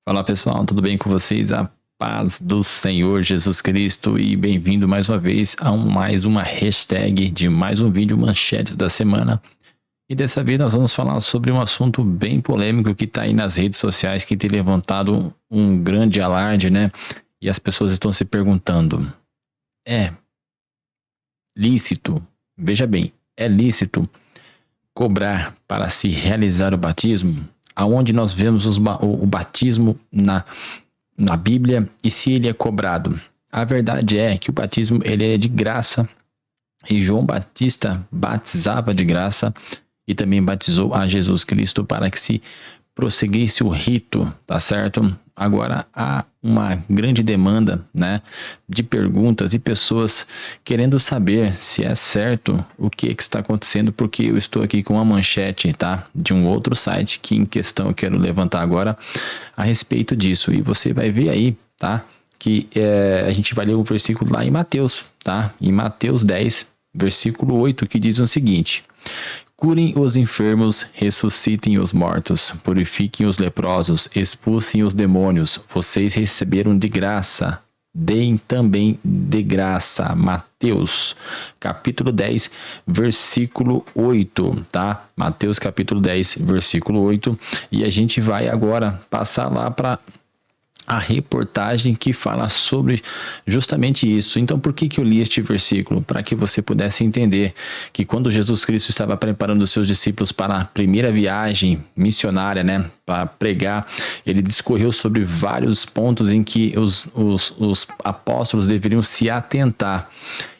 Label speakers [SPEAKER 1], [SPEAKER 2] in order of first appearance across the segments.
[SPEAKER 1] Fala pessoal, tudo bem com vocês? A paz do Senhor Jesus Cristo e bem-vindo mais uma vez a mais uma hashtag de mais um vídeo manchetes da semana. E dessa vez nós vamos falar sobre um assunto bem polêmico que está aí nas redes sociais, que tem levantado um grande alarde, né? E as pessoas estão se perguntando, é lícito, veja bem, é lícito cobrar para se realizar o batismo? Aonde nós vemos o batismo na Bíblia e se ele é cobrado? A verdade é que o batismo ele é de graça e João Batista batizava de graça e também batizou a Jesus Cristo para que se prosseguisse o rito, tá certo? Agora há uma grande demanda, né, de perguntas e pessoas querendo saber se é certo o que está acontecendo, porque eu estou aqui com uma manchete, tá, de um outro site que em questão eu quero levantar agora a respeito disso, e você vai ver aí, tá, que a gente vai ler o versículo lá em Mateus, tá, em Mateus 10, versículo 8, que diz o seguinte: curem os enfermos, ressuscitem os mortos, purifiquem os leprosos, expulsem os demônios. Vocês receberam de graça, deem também de graça. Mateus, capítulo 10, versículo 8, tá? Mateus, capítulo 10, versículo 8. E a gente vai agora passar lá para a reportagem que fala sobre justamente isso. Então, por que eu li este versículo? Para que você pudesse entender que quando Jesus Cristo estava preparando os seus discípulos para a primeira viagem missionária, né, para pregar, ele discorreu sobre vários pontos em que os apóstolos deveriam se atentar.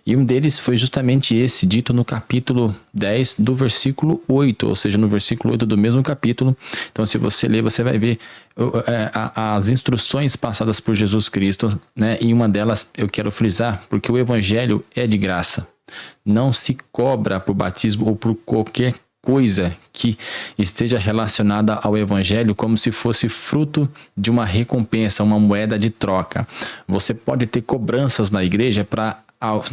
[SPEAKER 1] E um deles foi justamente esse, dito no capítulo 10 do versículo 8, ou seja, no versículo 8 do mesmo capítulo. Então, se você ler, você vai ver as instruções passadas por Jesus Cristo, né? E uma delas eu quero frisar, porque o evangelho é de graça. Não se cobra por batismo ou por qualquer coisa que esteja relacionada ao evangelho como se fosse fruto de uma recompensa, uma moeda de troca. Você pode ter cobranças na igreja para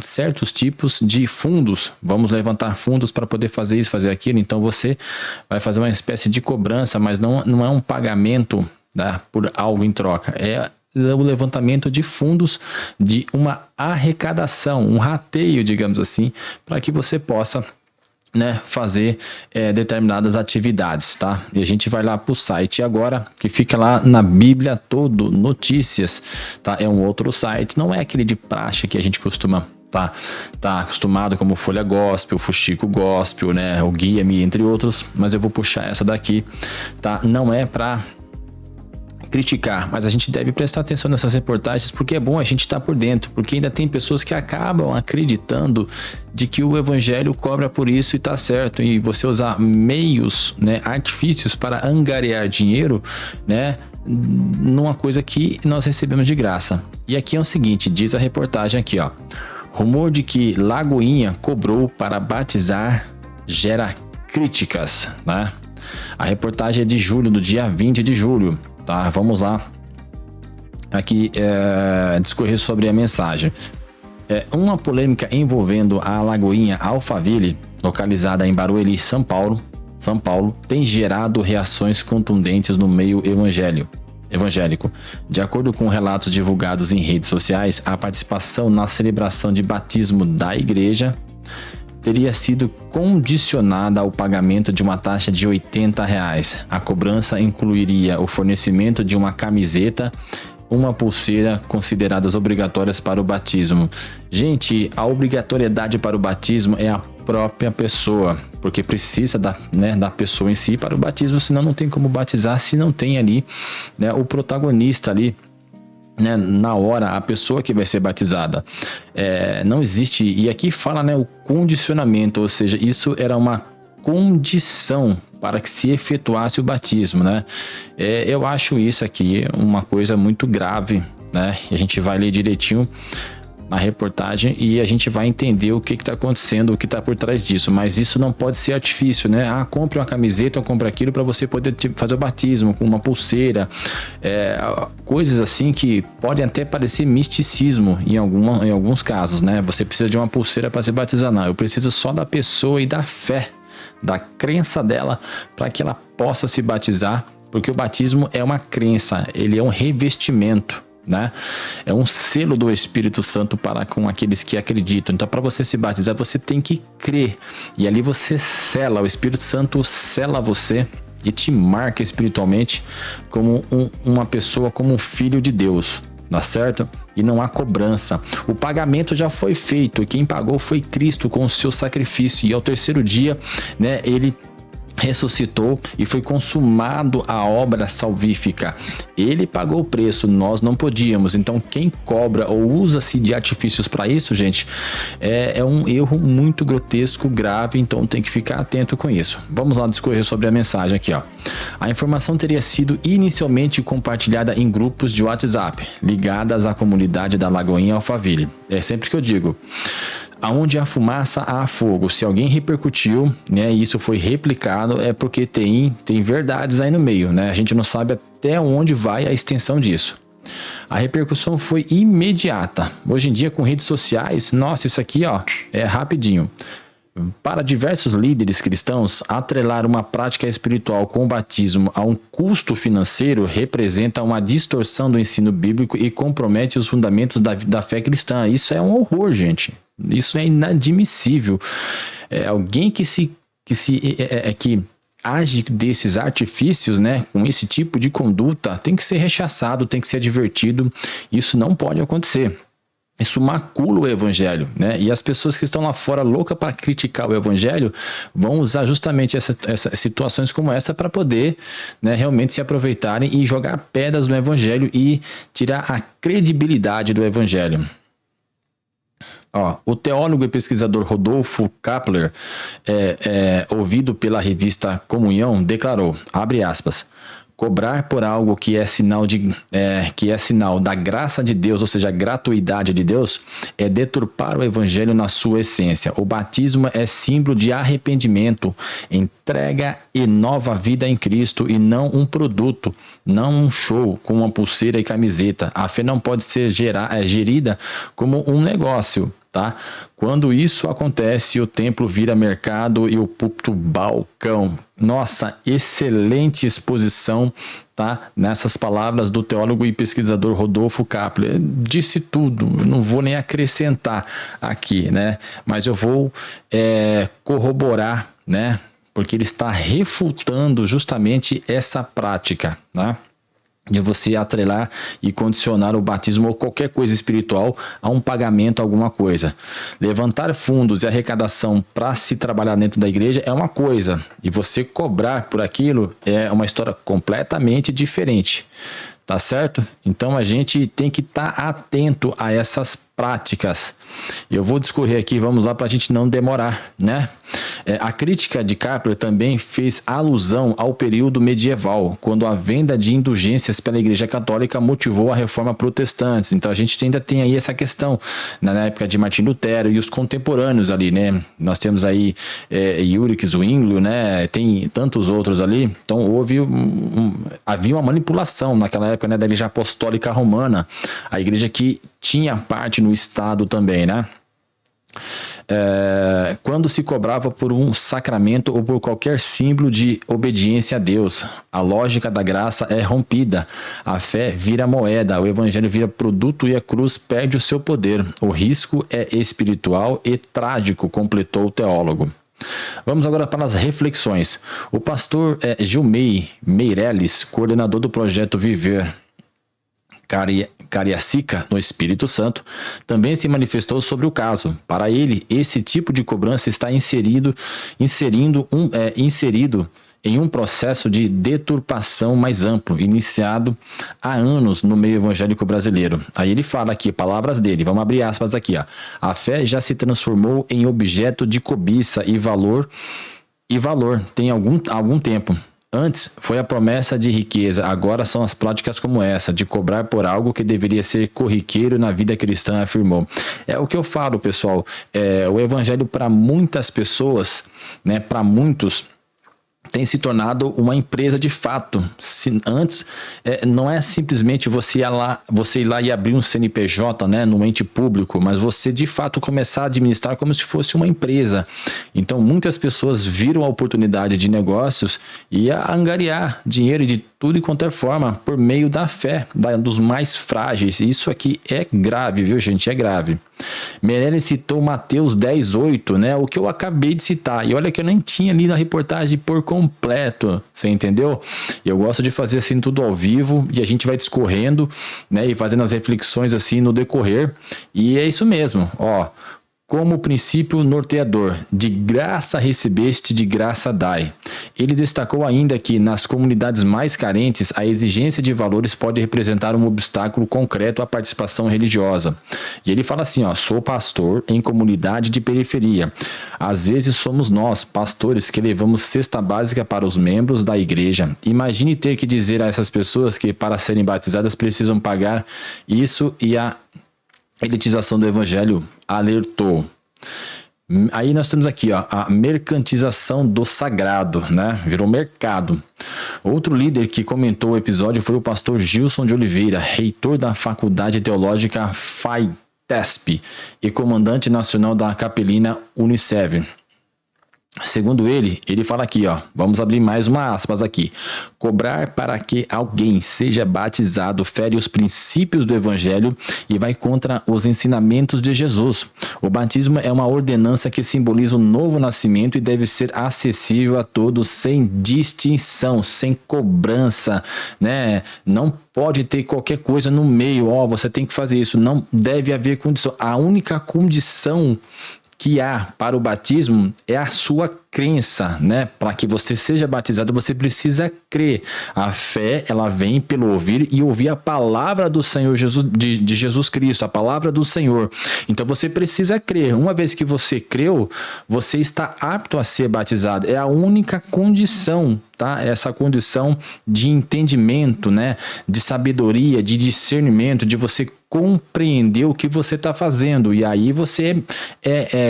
[SPEAKER 1] certos tipos de fundos, vamos levantar fundos para poder fazer isso, fazer aquilo, então você vai fazer uma espécie de cobrança, mas não é um pagamento, tá, por algo em troca, é o levantamento de fundos, de uma arrecadação, um rateio, digamos assim, para que você possa, né, fazer determinadas atividades, tá? E a gente vai lá para o site agora, que fica lá na Bíblia Todo Notícias, tá? É um outro site, não é aquele de praxe que a gente costuma tá acostumado, como Folha Gospel, Fuxico Gospel, né, o Guia-me, entre outros, mas eu vou puxar essa daqui, tá? Não é para criticar, mas a gente deve prestar atenção nessas reportagens, porque é bom a gente estar por dentro, porque ainda tem pessoas que acabam acreditando de que o evangelho cobra por isso e tá certo, e você usar meios, né, artifícios para angariar dinheiro, né, numa coisa que nós recebemos de graça. E aqui é o seguinte, diz a reportagem aqui, ó: rumor de que Lagoinha cobrou para batizar gera críticas, né? A reportagem é de julho, do dia 20 de julho. Tá, vamos lá aqui discorrer sobre a mensagem. Uma polêmica envolvendo a Lagoinha Alphaville, localizada em Barueri, São Paulo, tem gerado reações contundentes no meio evangélico. De acordo com relatos divulgados em redes sociais, a participação na celebração de batismo da igreja teria sido condicionada ao pagamento de uma taxa de R$80. A cobrança incluiria o fornecimento de uma camiseta, uma pulseira, consideradas obrigatórias para o batismo. Gente, a obrigatoriedade para o batismo é a própria pessoa, porque precisa da pessoa em si para o batismo, senão não tem como batizar se não tem ali, né, o protagonista ali, né, na hora, a pessoa que vai ser batizada. Não existe, e aqui fala, né, o condicionamento, ou seja, isso era uma condição para que se efetuasse o batismo, né? Eu acho isso aqui uma coisa muito grave, né? E a gente vai ler direitinho na reportagem e a gente vai entender o que está acontecendo, o que está por trás disso, mas isso não pode ser artifício, né? Compre uma camiseta ou compre aquilo para você poder fazer o batismo, com uma pulseira, coisas assim que podem até parecer misticismo em alguns casos, né? Você precisa de uma pulseira para se batizar, não, eu preciso só da pessoa e da fé, da crença dela, para que ela possa se batizar Porque o batismo é uma crença, ele é um revestimento, né? É um selo do Espírito Santo para com aqueles que acreditam. Então, para você se batizar, você tem que crer. E ali você sela, o Espírito Santo sela você e te marca espiritualmente como uma pessoa, como um filho de Deus, tá certo? E não há cobrança. O pagamento já foi feito e quem pagou foi Cristo com o seu sacrifício. E ao terceiro dia, né, ele ressuscitou e foi consumado a obra salvífica. Ele pagou o preço, nós não podíamos. Então quem cobra ou usa-se de artifícios para isso, gente, é um erro muito grotesco, grave, então tem que ficar atento com isso. Vamos lá discorrer sobre a mensagem aqui, ó. A informação teria sido inicialmente compartilhada em grupos de WhatsApp, ligadas à comunidade da Lagoinha Alphaville. É sempre que eu digo, aonde há fumaça, há fogo. Se alguém repercutiu, né, e isso foi replicado, é porque tem verdades aí no meio, né? A gente não sabe até onde vai a extensão disso. A repercussão foi imediata. Hoje em dia, com redes sociais, nossa, isso aqui, ó, é rapidinho. Para diversos líderes cristãos, atrelar uma prática espiritual com o batismo a um custo financeiro representa uma distorção do ensino bíblico e compromete os fundamentos da fé cristã. Isso é um horror, gente. Isso é inadmissível. Alguém que age desses artifícios, né, com esse tipo de conduta, tem que ser rechaçado, tem que ser advertido. Isso não pode acontecer. Isso macula o evangelho, né? E as pessoas que estão lá fora loucas para criticar o evangelho vão usar justamente essas situações como essa para poder, né, realmente se aproveitarem e jogar pedras no evangelho e tirar a credibilidade do evangelho. Ó, o teólogo e pesquisador Rodolfo Kapler, ouvido pela revista Comunhão, declarou, abre aspas, cobrar por algo que é sinal da graça de Deus, ou seja, a gratuidade de Deus, é deturpar o evangelho na sua essência. O batismo é símbolo de arrependimento, entrega e nova vida em Cristo e não um produto, não um show com uma pulseira e camiseta. A fé não pode ser gerida como um negócio. Tá? Quando isso acontece, o templo vira mercado e o púlpito balcão. Nossa, excelente exposição, tá? Nessas palavras do teólogo e pesquisador Rodolfo Kapler. Disse tudo, eu não vou nem acrescentar aqui, né? Mas eu vou corroborar, né? Porque ele está refutando justamente essa prática, né? De você atrelar e condicionar o batismo ou qualquer coisa espiritual a um pagamento, alguma coisa. Levantar fundos e arrecadação para se trabalhar dentro da igreja é uma coisa, e você cobrar por aquilo é uma história completamente diferente, tá certo? Então a gente tem que estar atento a essas práticas. Eu vou discorrer aqui, vamos lá para a gente não demorar, né? A crítica de Kapler também fez alusão ao período medieval, quando a venda de indulgências pela Igreja Católica motivou a reforma protestante. Então a gente ainda tem aí essa questão, na época de Martim Lutero e os contemporâneos ali, né? Nós temos aí Ulrich Zwinglio, né? Tem tantos outros ali. Então havia uma manipulação naquela época, né, da Igreja Apostólica Romana, a igreja que tinha parte no Estado também, né? Quando se cobrava por um sacramento ou por qualquer símbolo de obediência a Deus, a lógica da graça é rompida, a fé vira moeda, o evangelho vira produto e a cruz perde o seu poder. O risco é espiritual e trágico, completou o teólogo. Vamos agora para as reflexões. O pastor Gilmei Meirelles, coordenador do projeto Viver Cariacica, no Espírito Santo, também se manifestou sobre o caso. Para ele, esse tipo de cobrança está inserido em um processo de deturpação mais amplo, iniciado há anos no meio evangélico brasileiro. Aí ele fala aqui, palavras dele, vamos abrir aspas aqui, ó. A fé já se transformou em objeto de cobiça e valor tem algum tempo. Antes foi a promessa de riqueza, agora são as práticas como essa, de cobrar por algo que deveria ser corriqueiro na vida cristã, afirmou. É o que eu falo, pessoal, o evangelho para muitas pessoas, né, para muitos, tem se tornado uma empresa de fato. Antes, não é simplesmente você ir lá e abrir um CNPJ, né, num ente público, mas você de fato começar a administrar como se fosse uma empresa. Então muitas pessoas viram a oportunidade de negócios e a angariar dinheiro de tudo e quanto é forma, por meio da fé, dos mais frágeis. Isso aqui é grave, viu, gente? É grave. Meirelles citou Mateus 10:8, né? O que eu acabei de citar. E olha que eu nem tinha lido a reportagem por completo, você entendeu? Eu gosto de fazer assim tudo ao vivo e a gente vai discorrendo, né? E fazendo as reflexões assim no decorrer. E é isso mesmo, ó. Como princípio norteador, de graça recebeste, de graça dai. Ele destacou ainda que, nas comunidades mais carentes, a exigência de valores pode representar um obstáculo concreto à participação religiosa. E ele fala assim, ó, sou pastor em comunidade de periferia. Às vezes somos nós, pastores, que levamos cesta básica para os membros da igreja. Imagine ter que dizer a essas pessoas que, para serem batizadas, precisam pagar isso, e a elitização do evangelho alertou. Aí nós temos aqui, ó, a mercantilização do sagrado, né? Virou mercado. Outro líder que comentou o episódio foi o pastor Gilson de Oliveira, reitor da Faculdade Teológica FAITESP e comandante nacional da Capelina Unicev. Segundo ele fala aqui, ó, vamos abrir mais uma aspas aqui. Cobrar para que alguém seja batizado fere os princípios do evangelho e vai contra os ensinamentos de Jesus. O batismo é uma ordenança que simboliza o novo nascimento e deve ser acessível a todos sem distinção, sem cobrança, né? Não pode ter qualquer coisa no meio, ó, você tem que fazer isso, não deve haver condição. A única condição que há para o batismo é a sua crença, né? Para que você seja batizado, você precisa crer. A fé, ela vem pelo ouvir e ouvir a palavra do Senhor Jesus, de Jesus Cristo, a palavra do Senhor. Então você precisa crer. Uma vez que você creu, você está apto a ser batizado. É a única condição, tá? Essa condição de entendimento, né? De sabedoria, de discernimento, de você compreender o que você está fazendo, e aí você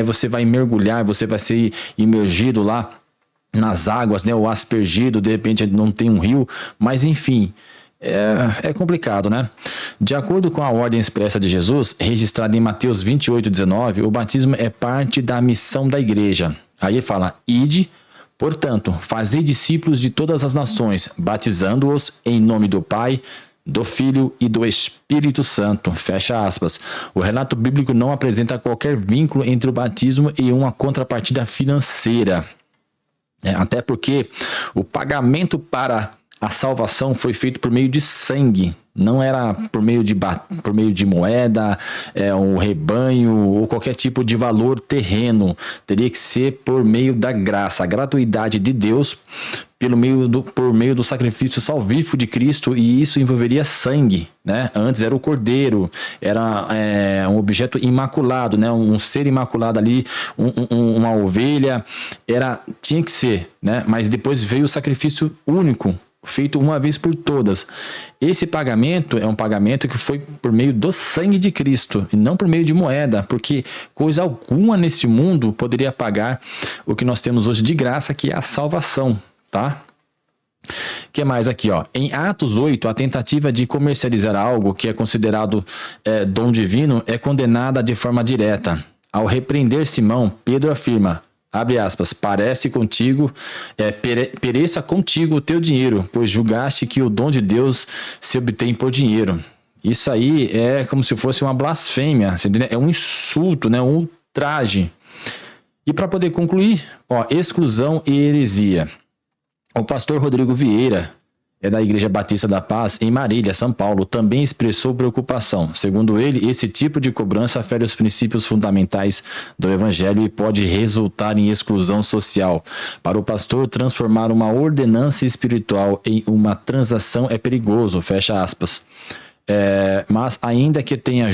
[SPEAKER 1] você vai mergulhar, você vai ser imergido lá nas águas, né, ou aspergido, de repente não tem um rio, mas enfim, é complicado, né? De acordo com a ordem expressa de Jesus, registrada em Mateus 28:19, o batismo é parte da missão da igreja. Aí ele fala, ide, portanto, fazei discípulos de todas as nações, batizando-os em nome do Pai, do Filho e do Espírito Santo, fecha aspas. O relato bíblico não apresenta qualquer vínculo entre o batismo e uma contrapartida financeira. Até porque o pagamento para a salvação foi feito por meio de sangue, não era por meio de moeda, um rebanho ou qualquer tipo de valor terreno. Teria que ser por meio da graça, a gratuidade de Deus, por meio do sacrifício salvífico de Cristo, e isso envolveria sangue, né? Antes era o cordeiro, era um objeto imaculado, né? Um ser imaculado ali, uma ovelha, tinha que ser, né? Mas depois veio o sacrifício único, feito uma vez por todas. Esse pagamento é um pagamento que foi por meio do sangue de Cristo e não por meio de moeda, porque coisa alguma nesse mundo poderia pagar o que nós temos hoje de graça, que é a salvação, tá? O que mais aqui, ó? Em Atos 8, a tentativa de comercializar algo que é considerado dom divino é condenada de forma direta. Ao repreender Simão, Pedro afirma, abre aspas, pereça contigo o teu dinheiro, pois julgaste que o dom de Deus se obtém por dinheiro. Isso aí é como se fosse uma blasfêmia, é um insulto, né? Um ultraje. E para poder concluir, ó, exclusão e heresia. O pastor Rodrigo Vieira, da Igreja Batista da Paz, em Marília, São Paulo, também expressou preocupação. Segundo ele, esse tipo de cobrança fere os princípios fundamentais do Evangelho e pode resultar em exclusão social. Para o pastor, transformar uma ordenança espiritual em uma transação é perigoso, fecha aspas. Mas ainda que tenha...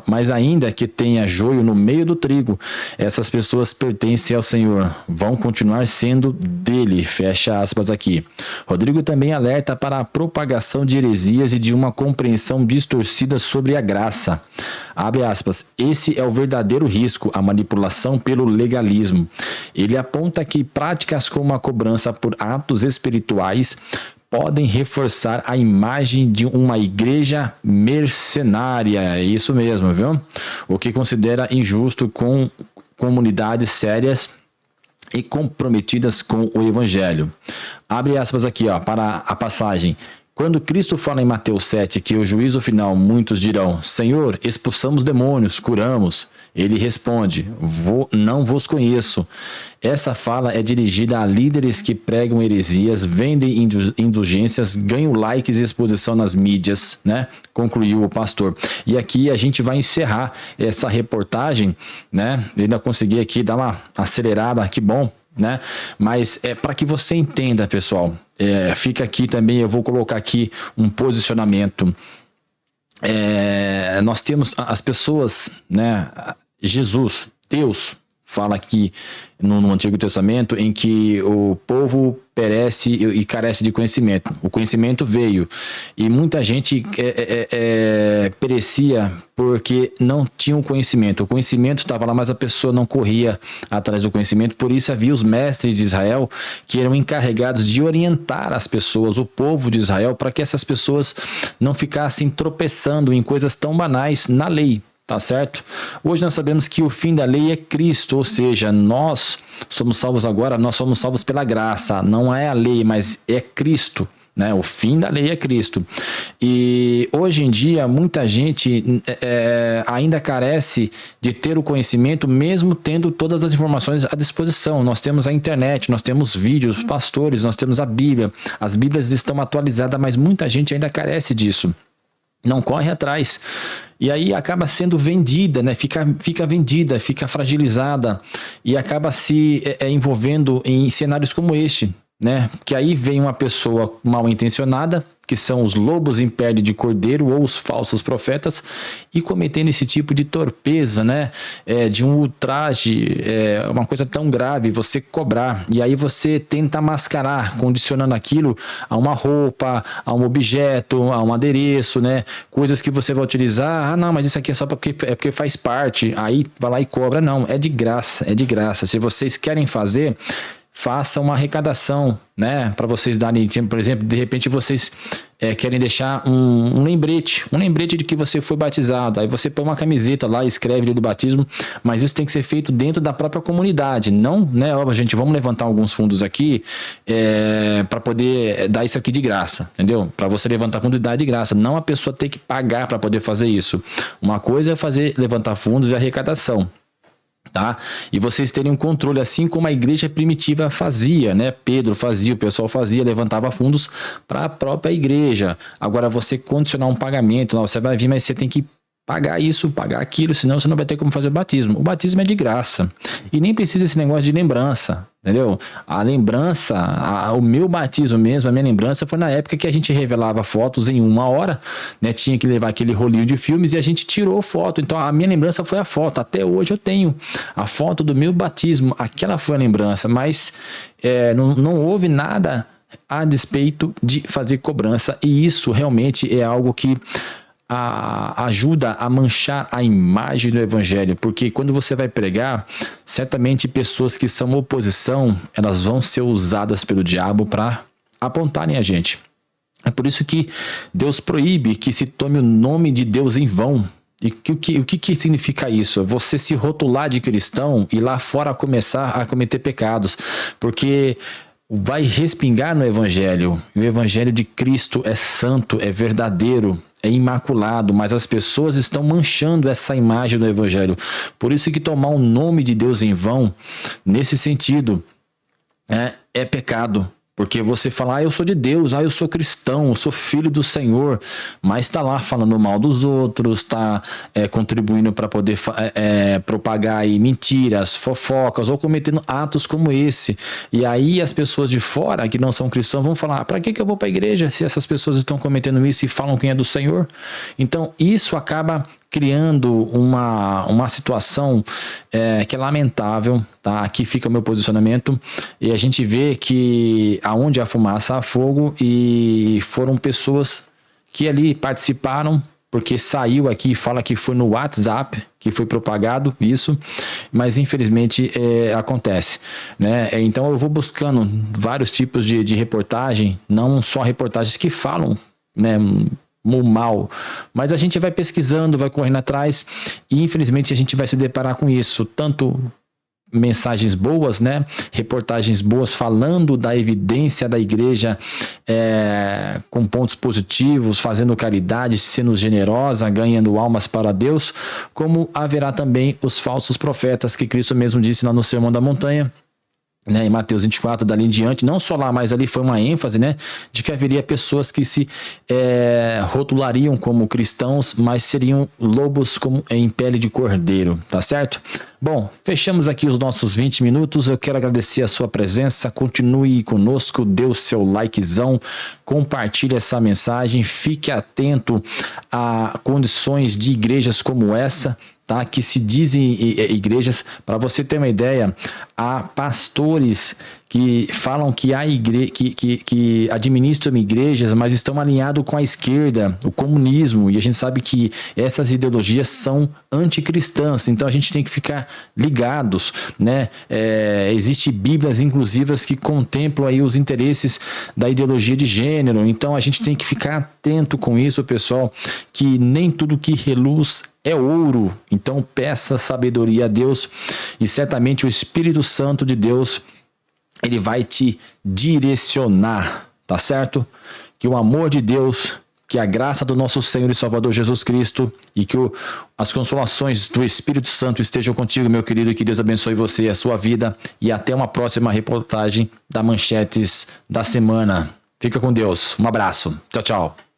[SPEAKER 1] Mas ainda que tenha joio no meio do trigo, essas pessoas pertencem ao Senhor, vão continuar sendo dele, fecha aspas aqui. Rodrigo também alerta para a propagação de heresias e de uma compreensão distorcida sobre a graça. Abre aspas, esse é o verdadeiro risco, a manipulação pelo legalismo. Ele aponta que práticas como a cobrança por atos espirituais podem reforçar a imagem de uma igreja mercenária, é isso mesmo, viu? O que considera injusto com comunidades sérias e comprometidas com o evangelho. Abre aspas aqui, ó, para a passagem. Quando Cristo fala em Mateus 7 que o juízo final muitos dirão: Senhor, expulsamos demônios, curamos. Ele responde: não vos conheço. Essa fala é dirigida a líderes que pregam heresias, vendem indulgências, ganham likes e exposição nas mídias, né? Concluiu o pastor. E aqui a gente vai encerrar essa reportagem, né? Eu ainda consegui aqui dar uma acelerada, que bom, né? Mas é para que você entenda, pessoal. Fica aqui também, eu vou colocar aqui um posicionamento. Nós temos as pessoas, né? Jesus, Deus, fala aqui no Antigo Testamento em que o povo perece e carece de conhecimento. O conhecimento veio e muita gente perecia porque não tinha o conhecimento. O conhecimento estava lá, mas a pessoa não corria atrás do conhecimento. Por isso havia os mestres de Israel que eram encarregados de orientar as pessoas, o povo de Israel, para que essas pessoas não ficassem tropeçando em coisas tão banais na lei. Tá certo? Hoje nós sabemos que o fim da lei é Cristo, ou seja, nós somos salvos agora, nós somos salvos pela graça, não é a lei, mas é Cristo, né? O fim da lei é Cristo. E hoje em dia muita gente ainda carece de ter o conhecimento, mesmo tendo todas as informações à disposição. Nós temos a internet, nós temos vídeos, pastores, nós temos a Bíblia, as Bíblias estão atualizadas, mas muita gente ainda carece disso. Não corre atrás. E aí acaba sendo vendida, né? Fica vendida, fica fragilizada e acaba se envolvendo em cenários como este, né? Que aí vem uma pessoa mal intencionada, que são os lobos em pele de cordeiro ou os falsos profetas, e cometendo esse tipo de torpeza, né? De um ultraje, uma coisa tão grave, você cobrar. E aí você tenta mascarar, condicionando aquilo a uma roupa, a um objeto, a um adereço, né? Coisas que você vai utilizar. Ah, não, mas isso aqui é só porque faz parte. Aí vai lá e cobra. Não, é de graça, é de graça. Se vocês querem fazer, faça uma arrecadação, né? Para vocês darem, por exemplo, de repente vocês querem deixar um lembrete de que você foi batizado. Aí você põe uma camiseta lá, escreve dia do batismo, mas isso tem que ser feito dentro da própria comunidade, não, né? Ó, gente, vamos levantar alguns fundos aqui para poder dar isso aqui de graça, entendeu? Para você levantar fundo e dar de graça, não a pessoa ter que pagar para poder fazer isso. Uma coisa é levantar fundos e arrecadação. Tá? E vocês terem um controle, assim como a igreja primitiva fazia, né? Pedro fazia, o pessoal fazia, levantava fundos para a própria igreja. Agora você condicionar um pagamento, não, você vai vir, mas você tem que pagar isso, pagar aquilo, senão você não vai ter como fazer o batismo. O batismo é de graça. E nem precisa esse negócio de lembrança, entendeu? A lembrança, o meu batismo mesmo, a minha lembrança foi na época que a gente revelava fotos em 1 hora, né? Tinha que levar aquele rolinho de filmes e a gente tirou foto. Então a minha lembrança foi a foto. Até hoje eu tenho a foto do meu batismo. Aquela foi a lembrança, mas não houve nada a despeito de fazer cobrança. E isso realmente é algo que ajuda a manchar a imagem do evangelho, porque quando você vai pregar, certamente pessoas que são oposição, elas vão ser usadas pelo diabo para apontarem a gente. É por isso que Deus proíbe que se tome o nome de Deus em vão. E o que significa isso? Você se rotular de cristão e lá fora começar a cometer pecados, porque vai respingar no evangelho. O evangelho de Cristo é santo, é verdadeiro, é imaculado, mas as pessoas estão manchando essa imagem do evangelho. Por isso que tomar o nome de Deus em vão, nesse sentido, é pecado. Porque você fala, eu sou de Deus, eu sou cristão, eu sou filho do Senhor, mas está lá falando mal dos outros, está contribuindo para poder propagar aí mentiras, fofocas, ou cometendo atos como esse. E aí as pessoas de fora, que não são cristãos, vão falar, para que eu vou para a igreja se essas pessoas estão cometendo isso e falam quem é do Senhor? Então isso acaba criando uma situação que é lamentável, tá? Aqui fica o meu posicionamento, e a gente vê que aonde há fumaça há fogo, e foram pessoas que ali participaram, porque saiu aqui, fala que foi no WhatsApp que foi propagado isso, mas infelizmente acontece, né? Então eu vou buscando vários tipos de reportagem, não só reportagens que falam, né, mal, mas a gente vai pesquisando, vai correndo atrás, e infelizmente a gente vai se deparar com isso, tanto mensagens boas, né? Reportagens boas falando da evidência da igreja com pontos positivos, fazendo caridade, sendo generosa, ganhando almas para Deus, como haverá também os falsos profetas que Cristo mesmo disse lá no Sermão da Montanha, né, em Mateus 24, dali em diante, não só lá, mas ali foi uma ênfase, né, de que haveria pessoas que se rotulariam como cristãos, mas seriam lobos em pele de cordeiro, tá certo? Bom, fechamos aqui os nossos 20 minutos, eu quero agradecer a sua presença, continue conosco, dê o seu likezão, compartilhe essa mensagem, fique atento a condições de igrejas como essa, tá? Que se dizem igrejas. Para você ter uma ideia, há pastores que falam que há que administram igrejas, mas estão alinhados com a esquerda, o comunismo, e a gente sabe que essas ideologias são anticristãs, então a gente tem que ficar ligados, né? Existem bíblias inclusivas que contemplam aí os interesses da ideologia de gênero, então a gente tem que ficar atento com isso, pessoal, que nem tudo que reluz é ouro, então peça sabedoria a Deus e certamente o Espírito Santo de Deus, ele vai te direcionar, tá certo? Que o amor de Deus, que a graça do nosso Senhor e Salvador Jesus Cristo e que as consolações do Espírito Santo estejam contigo, meu querido, e que Deus abençoe você e a sua vida, e até uma próxima reportagem da Manchetes da Semana. Fica com Deus. Um abraço. Tchau, tchau.